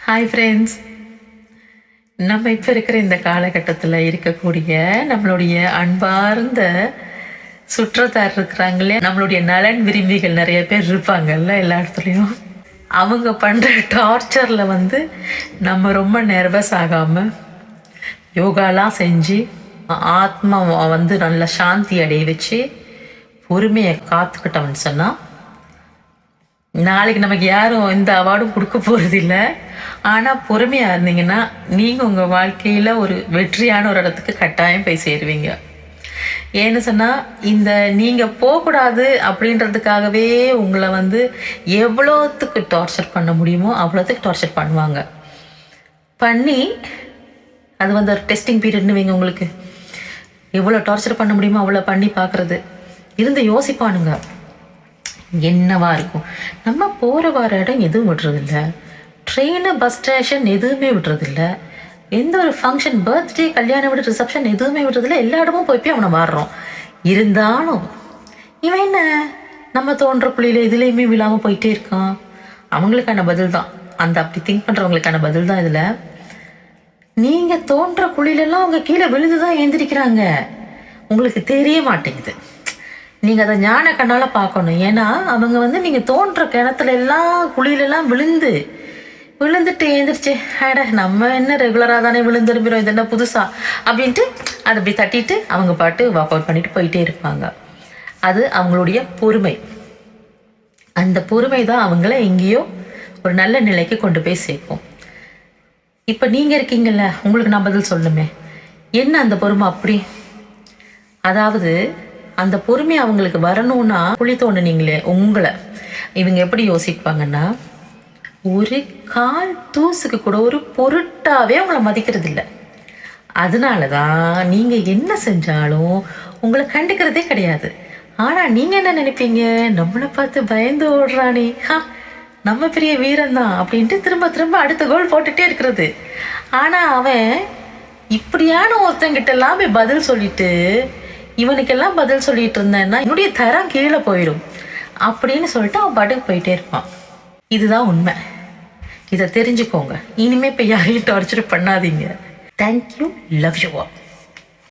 Hi friends, நம்ம இப்போ இருக்கிற இந்த காலகட்டத்தில் இருக்கக்கூடிய நம்மளுடைய அன்பார்ந்த சுற்றத்தார் இருக்கிறாங்களே, நம்மளுடைய நலன் விரும்பிகள் நிறைய பேர் இருப்பாங்கல்ல எல்லா இடத்துலையும். அவங்க பண்ணுற டார்ச்சரில் நம்ம ரொம்ப நர்வஸ் ஆகாமல் யோகாலாம் செஞ்சு ஆத்மா நல்ல சாந்தி அடைய வச்சு பொறுமையை காத்துக்கிட்டோம்னு சொன்னால் நாளைக்கு நமக்கு யாரும் எந்த அவார்டும் கொடுக்க போகிறது இல்லை. ஆனால் பொறுமையாக இருந்தீங்கன்னா நீங்கள் உங்கள் வாழ்க்கையில் ஒரு வெற்றியான ஒரு இடத்துக்கு கட்டாயம் போய் சேருவீங்க. ஏன்னு சொன்னால் இந்த நீங்கள் போகக்கூடாது அப்படின்றதுக்காகவே உங்களை எவ்வளோத்துக்கு டார்ச்சர் பண்ண முடியுமோ அவ்வளோத்துக்கு டார்ச்சர் பண்ணுவாங்க. பண்ணி அது ஒரு டெஸ்டிங் பீரியட்னு வைங்க. உங்களுக்கு எவ்வளோ டார்ச்சர் பண்ண முடியுமோ அவ்வளோ பண்ணி பார்க்குறது இருந்து யோசிப்பானுங்க என்னவா இருக்கும். நம்ம போகிற வர இடம் எதுவும் விடுறதில்ல, ட்ரெயின் பஸ் ஸ்டேஷன் எதுவுமே விடுறதில்ல, எந்த ஒரு ஃபங்க்ஷன் பர்த்டே கல்யாண வீடு ரிசப்ஷன் எதுவுமே விடுறதில்ல. எல்லா இடமும் போய் அவனை மாறுறோம். இருந்தாலும் இவன் என்ன நம்ம தோன்ற குழியில் எதுலேயுமே விழாமல் போயிட்டே இருக்கான். அவங்களுக்கான பதில் தான் அப்படி திங்க் பண்ணுறவங்களுக்கான பதில் தான் இதில். நீங்கள் தோன்ற குழியிலெல்லாம் அவங்க கீழே விழுந்து தான் எழுந்திரிக்கிறாங்க. உங்களுக்கு தெரிய மாட்டேங்குது. நீங்கள் அதை ஞான கண்ணால் பார்க்கணும். ஏன்னா அவங்க நீங்கள் தோன்ற கிணத்துல எல்லாம் குழியிலெல்லாம் விழுந்துட்டு எழுந்திரிச்சு நம்ம என்ன ரெகுலராக தானே விழுந்துருக்கிறோம், இது என்ன புதுசா அப்படின்ட்டு அதை அப்படி தட்டிட்டு அவங்க பாட்டு வாக் அவுட் பண்ணிட்டு போயிட்டே இருப்பாங்க. அது அவங்களுடைய பொறுமை. அந்த பொறுமை தான் அவங்கள எங்கேயோ ஒரு நல்ல நிலைக்கு கொண்டு போய் சேர்க்கும். இப்போ நீங்கள் இருக்கீங்கல்ல, உங்களுக்கு நான் பதில் சொல்லுமே. என்ன அந்த பொறுமை அப்படி? அதாவது அந்த பொறுமை அவங்களுக்கு வரணும்னா குழி தோணுனீங்களே உங்களை இவங்க எப்படி யோசிப்பாங்கன்னா, ஒரு கால் தூசுக்கு கூட ஒரு பொருட்டாவே அவங்கள மதிக்கிறது இல்லை. அதனால தான் நீங்கள் என்ன செஞ்சாலும் உங்களை கண்டுக்கிறதே கிடையாது. ஆனால் நீங்கள் என்ன நினைப்பீங்க, நம்மளை பார்த்து பயந்து ஓடுறானே, நம்ம பெரிய வீரன் தான் அப்படின்ட்டு திரும்ப திரும்ப அடுத்த கோல் போட்டுகிட்டே இருக்கிறது. ஆனால் அவன் இப்படியான ஒருத்தங்கிட்ட எல்லாமே பதில் சொல்லிட்டு இவனுக்கெல்லாம் பதில் சொல்லிட்டு இருந்தேன்னா என்னுடைய தரம் கீழே போயிடும் அப்படின்னு சொல்லிட்டு அவன் பாட்டுக்கு போயிட்டே இருப்பான். இதுதான் உண்மை. இதை தெரிஞ்சுக்கோங்க. இனிமே இப்போ யாரையும் டார்ச்சர் பண்ணாதீங்க. தேங்க்யூ. Love you all.